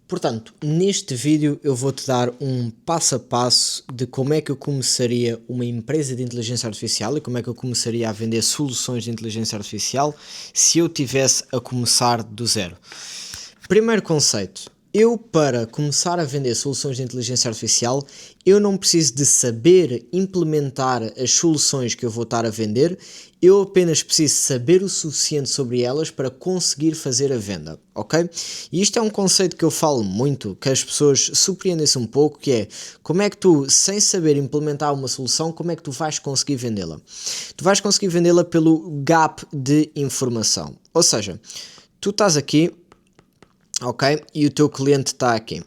Portanto, neste vídeo eu vou-te dar um passo a passo de como é que eu começaria uma empresa de inteligência artificial e como é que eu começaria a vender soluções de inteligência artificial se eu tivesse a começar do zero. Primeiro conceito, eu para começar a vender soluções de inteligência artificial, eu não preciso de saber implementar as soluções que eu vou estar a vender, eu apenas preciso saber o suficiente sobre elas para conseguir fazer a venda, ok? E isto é um conceito que eu falo muito, que as pessoas surpreendem-se um pouco, que é como é que tu, sem saber implementar uma solução, como é que tu vais conseguir vendê-la? Tu vais conseguir vendê-la pelo gap de informação, ou seja, tu estás aqui, ok? E o teu cliente está aqui.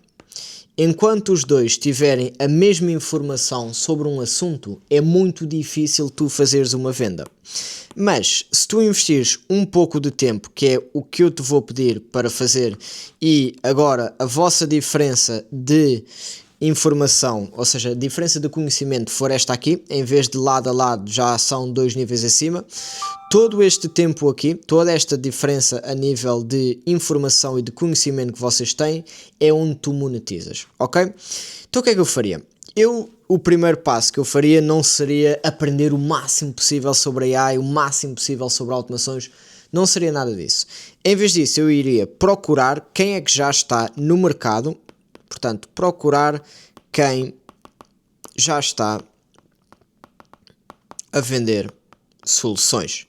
Enquanto os dois tiverem a mesma informação sobre um assunto, é muito difícil tu fazeres uma venda. Mas, se tu investires um pouco de tempo, que é o que eu te vou pedir para fazer, e agora a vossa diferença de informação, ou seja, a diferença de conhecimento for esta aqui, em vez de lado a lado já são 2 níveis acima, todo este tempo aqui, toda esta diferença a nível de informação e de conhecimento que vocês têm é onde tu monetizas, ok? Então o que é que eu faria? O primeiro passo que eu faria não seria aprender o máximo possível sobre AI, o máximo possível sobre automações, não seria nada disso. Em vez disso, eu iria procurar quem é que já está no mercado, portanto, procurar quem já está a vender soluções.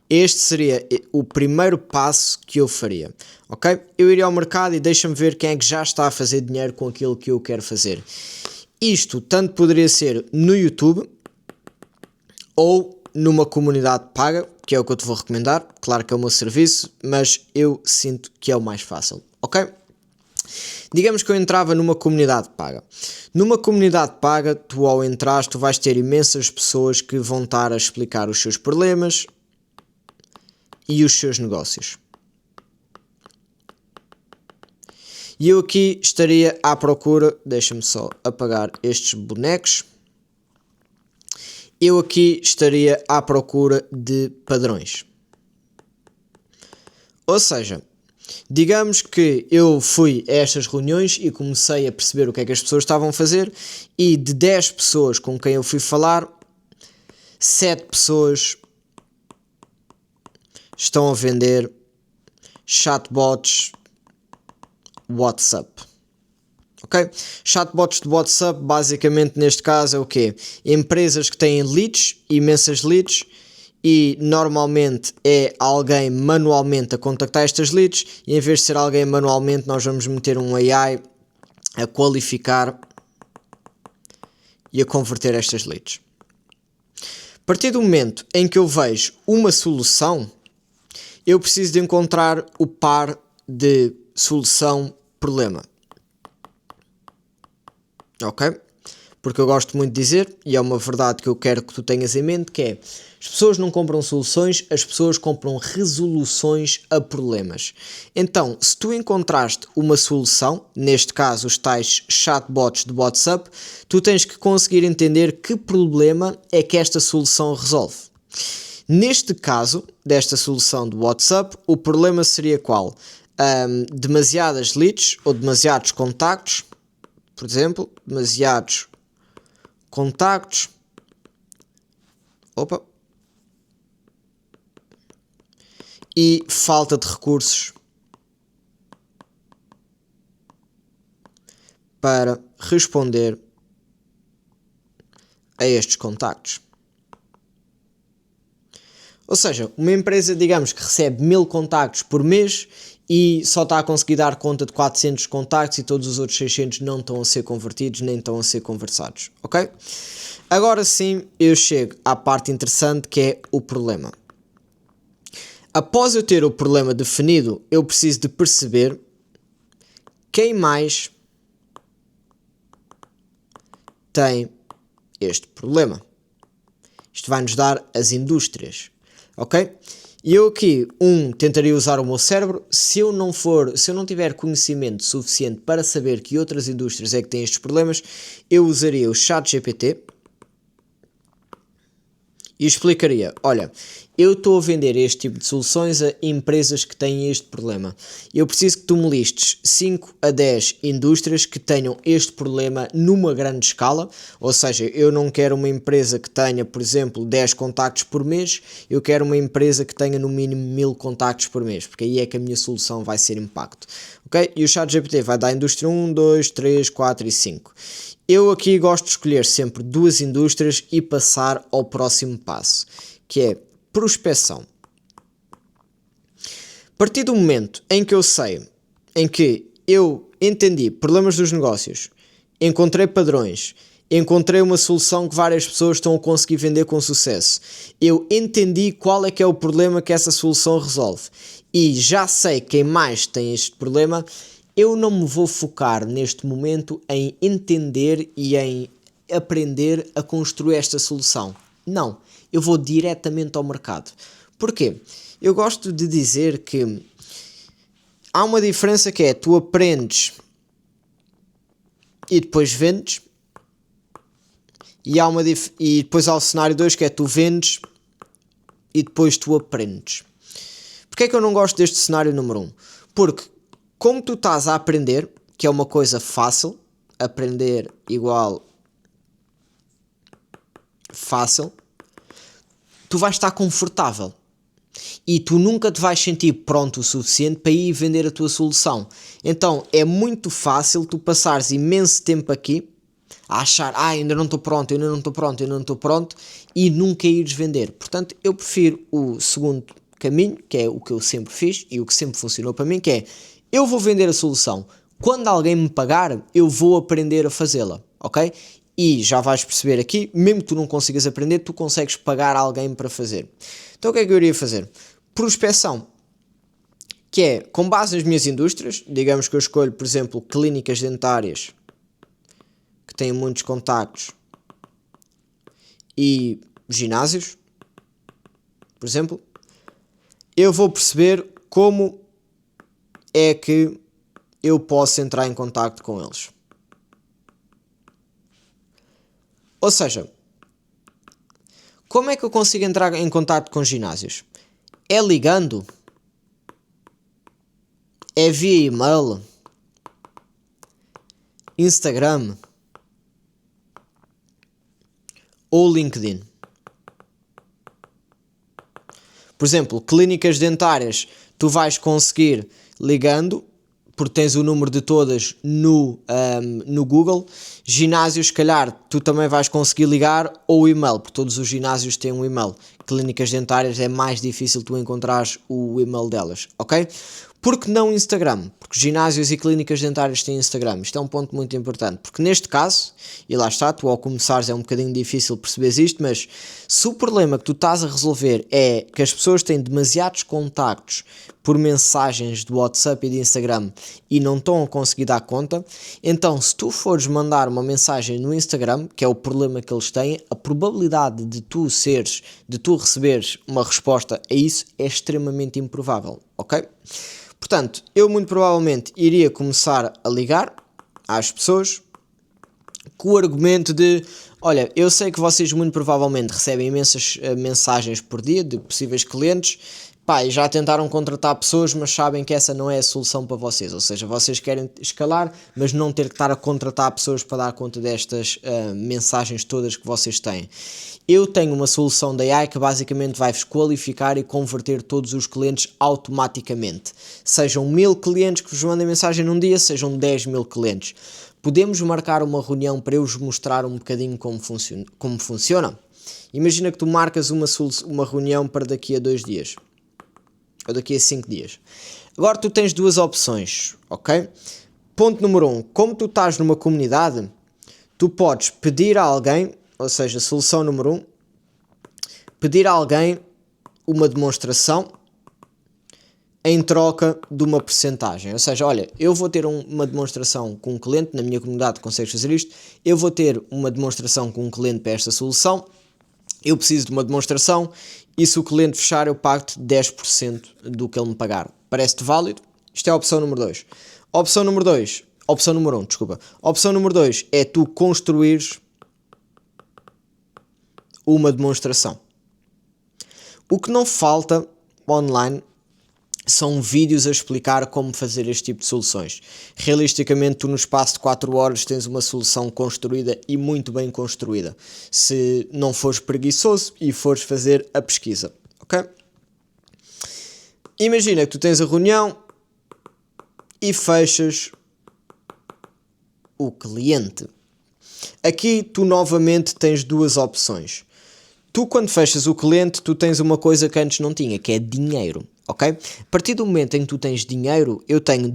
Este seria o primeiro passo que eu faria, ok? Eu iria ao mercado e deixa-me ver quem é que já está a fazer dinheiro com aquilo que eu quero fazer. Isto tanto poderia ser no YouTube ou numa comunidade paga, que é o que eu te vou recomendar. Claro que é o meu serviço, mas eu sinto que é o mais fácil, ok? Digamos que eu entrava numa comunidade paga. Numa comunidade paga, tu ao entrar, tu vais ter imensas pessoas que vão estar a explicar os seus problemas e os seus negócios. E eu aqui estaria à procura, deixa-me só apagar estes bonecos. Eu aqui estaria à procura de padrões. Ou seja, digamos que eu fui a estas reuniões e comecei a perceber o que é que as pessoas estavam a fazer e de 10 pessoas com quem eu fui falar, 7 pessoas estão a vender chatbots WhatsApp. Ok? Chatbots de WhatsApp, basicamente neste caso é o quê? Empresas que têm leads, imensas leads, e normalmente é alguém manualmente a contactar estas leads, e em vez de ser alguém manualmente, nós vamos meter um AI a qualificar e a converter estas leads. A partir do momento em que eu vejo uma solução, eu preciso de encontrar o par de solução-problema. Ok? Porque eu gosto muito de dizer, e é uma verdade que eu quero que tu tenhas em mente, que é, as pessoas não compram soluções, as pessoas compram resoluções a problemas. Então, se tu encontraste uma solução, neste caso os tais chatbots de WhatsApp, tu tens que conseguir entender que problema é que esta solução resolve. Neste caso, desta solução de WhatsApp, o problema seria qual? Demasiadas leads ou demasiados contactos, por exemplo, demasiados contactos, e falta de recursos para responder a estes contactos. Ou seja, uma empresa, digamos, que recebe 1000 contactos por mês e só está a conseguir dar conta de 400 contactos e todos os outros 600 não estão a ser convertidos nem estão a ser conversados, ok? Agora sim eu chego à parte interessante, que é o problema. Após eu ter o problema definido, eu preciso de perceber quem mais tem este problema. Isto vai nos dar as indústrias, ok? E eu aqui, tentaria usar o meu cérebro. Se eu não tiver conhecimento suficiente para saber que outras indústrias é que têm estes problemas, eu usaria o ChatGPT E explicaria, olha, eu estou a vender este tipo de soluções a empresas que têm este problema. Eu preciso que tu me listes 5 a 10 indústrias que tenham este problema numa grande escala, ou seja, eu não quero uma empresa que tenha, por exemplo, 10 contactos por mês, eu quero uma empresa que tenha no mínimo 1000 contactos por mês, porque aí é que a minha solução vai ser impacto. Ok? E o ChatGPT vai dar a indústria 1, 2, 3, 4 e 5. Eu aqui gosto de escolher sempre 2 indústrias e passar ao próximo passo, que é prospeção. A partir do momento em que eu sei, em que eu entendi problemas dos negócios, encontrei padrões, encontrei uma solução que várias pessoas estão a conseguir vender com sucesso, eu entendi qual é que é o problema que essa solução resolve e já sei quem mais tem este problema, eu não me vou focar neste momento em entender e em aprender a construir esta solução. Não, eu vou diretamente ao mercado. Porquê? Eu gosto de dizer que há uma diferença que é tu aprendes e depois vendes, e depois há o cenário 2 que é tu vendes e depois tu aprendes. Porquê é que eu não gosto deste cenário número 1? Porque como tu estás a aprender, que é uma coisa fácil, aprender igual fácil, tu vais estar confortável e tu nunca te vais sentir pronto o suficiente para ir vender a tua solução. Então é muito fácil tu passares imenso tempo aqui a achar, ainda não estou pronto, ainda não estou pronto, ainda não estou pronto, e nunca ires vender. Portanto, eu prefiro o segundo caminho, que é o que eu sempre fiz e o que sempre funcionou para mim, que é, eu vou vender a solução. Quando alguém me pagar, eu vou aprender a fazê-la, ok? E já vais perceber aqui, mesmo que tu não consigas aprender, tu consegues pagar alguém para fazer. Então o que é que eu iria fazer? Prospeção, que é, com base nas minhas indústrias, digamos que eu escolho, por exemplo, clínicas dentárias, que têm muitos contactos, e ginásios, por exemplo, eu vou perceber como é que eu posso entrar em contacto com eles. Ou seja, como é que eu consigo entrar em contacto com ginásios? É ligando? É via e-mail? Instagram? Ou LinkedIn? Por exemplo, clínicas dentárias, tu vais conseguir ligando, porque tens o número de todas no Google. Ginásios, se calhar, tu também vais conseguir ligar, ou e-mail, porque todos os ginásios têm um e-mail. Clínicas dentárias é mais difícil tu encontrares o e-mail delas, ok? Por que não Instagram? Porque ginásios e clínicas dentárias têm Instagram. Isto é um ponto muito importante, porque neste caso, e lá está, tu ao começares é um bocadinho difícil perceberes isto, mas se o problema que tu estás a resolver é que as pessoas têm demasiados contactos por mensagens do WhatsApp e de Instagram e não estão a conseguir dar conta, então se tu fores mandar uma mensagem no Instagram, que é o problema que eles têm, a probabilidade de tu receberes uma resposta a isso é extremamente improvável, ok? Portanto, eu muito provavelmente iria começar a ligar às pessoas com o argumento de, olha, eu sei que vocês muito provavelmente recebem imensas mensagens por dia de possíveis clientes, pá, e já tentaram contratar pessoas, mas sabem que essa não é a solução para vocês, ou seja, vocês querem escalar, mas não ter que estar a contratar pessoas para dar conta destas mensagens todas que vocês têm. Eu tenho uma solução da AI que basicamente vai-vos qualificar e converter todos os clientes automaticamente. Sejam 1000 clientes que vos mandem mensagem num dia, sejam 10.000 clientes. Podemos marcar uma reunião para eu vos mostrar um bocadinho como funciona? Imagina que tu marcas uma reunião para daqui a 2 dias. Ou daqui a 5 dias. Agora tu tens 2 opções, ok? Ponto número 1. Como tu estás numa comunidade, tu podes pedir a alguém, ou seja, solução número 1, pedir a alguém uma demonstração em troca de uma percentagem. Ou seja, olha, eu vou ter uma demonstração com um cliente, na minha comunidade consegues fazer isto, eu vou ter uma demonstração com um cliente para esta solução, eu preciso de uma demonstração e se o cliente fechar eu pago-te 10% do que ele me pagar. Parece-te válido? Isto é a opção número 2. Opção número 1, desculpa. Opção número 2 é tu construires uma demonstração. O que não falta online são vídeos a explicar como fazer este tipo de soluções. Realisticamente, tu no espaço de 4 horas tens uma solução construída e muito bem construída, se não fores preguiçoso e fores fazer a pesquisa, ok? Imagina que tu tens a reunião e fechas o cliente. Aqui tu novamente tens duas opções. Tu, quando fechas o cliente, tu tens uma coisa que antes não tinha, que é dinheiro, ok? A partir do momento em que tu tens dinheiro, eu tenho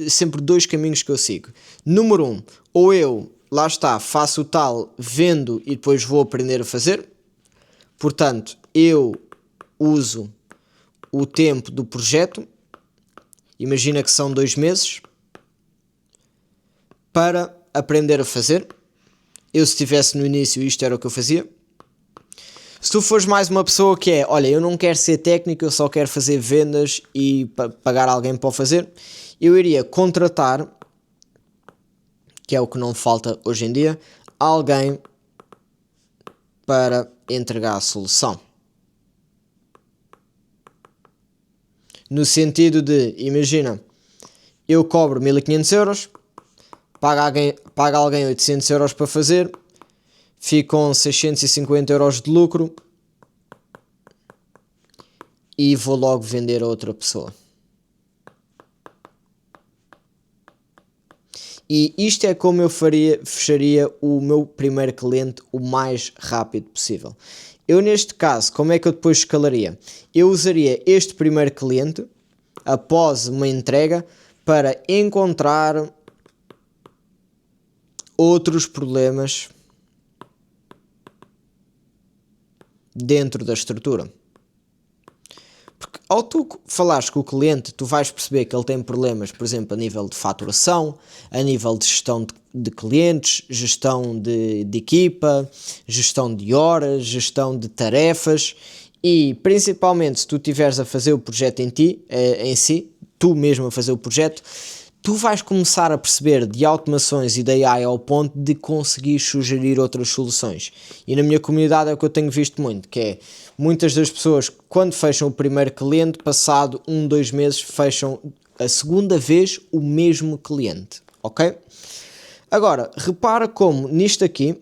sempre dois caminhos que eu sigo. Número 1, ou eu, lá está, faço o tal, vendo e depois vou aprender a fazer. Portanto, eu uso o tempo do projeto, imagina que são 2 meses, para aprender a fazer. Eu, se estivesse no início, isto era o que eu fazia. Se tu fores mais uma pessoa que é, olha, eu não quero ser técnico, eu só quero fazer vendas e pagar alguém para o fazer, eu iria contratar, que é o que não falta hoje em dia, alguém para entregar a solução. No sentido de, imagina, eu cobro 1500 euros, paga alguém 800 euros para fazer, ficam 650 euros de lucro e vou logo vender a outra pessoa. E isto é como eu fecharia o meu primeiro cliente o mais rápido possível. Eu, neste caso, como é que eu depois escalaria? Eu usaria este primeiro cliente, após uma entrega, para encontrar outros problemas dentro da estrutura. Porque ao tu falares com o cliente, tu vais perceber que ele tem problemas, por exemplo, a nível de faturação, a nível de gestão de clientes, gestão de equipa, gestão de horas, gestão de tarefas e principalmente se tu estiveres a fazer o projeto em si, tu mesmo a fazer o projeto, tu vais começar a perceber de automações e da AI ao ponto de conseguir sugerir outras soluções. E na minha comunidade é o que eu tenho visto muito, que é muitas das pessoas, quando fecham o primeiro cliente, passado 1-2 meses, fecham a segunda vez o mesmo cliente, ok? Agora, repara como nisto aqui,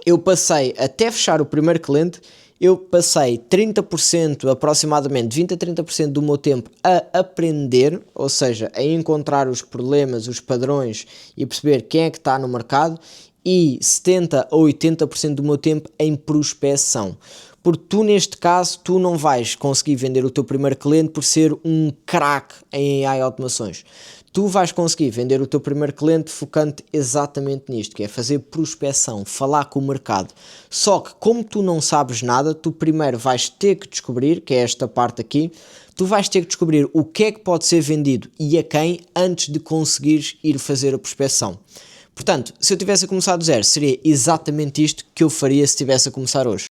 eu passei, até fechar o primeiro cliente, eu passei 30%, aproximadamente 20 a 30% do meu tempo a aprender, ou seja, a encontrar os problemas, os padrões e perceber quem é que está no mercado, e 70 a 80% do meu tempo em prospecção. Porque tu, neste caso, tu não vais conseguir vender o teu primeiro cliente por ser um craque em AI automações. Tu vais conseguir vender o teu primeiro cliente focando exatamente nisto, que é fazer prospecção, falar com o mercado. Só que como tu não sabes nada, tu primeiro vais ter que descobrir, que é esta parte aqui, tu vais ter que descobrir o que é que pode ser vendido e a quem antes de conseguires ir fazer a prospecção. Portanto, se eu tivesse a começar do zero, seria exatamente isto que eu faria se estivesse a começar hoje.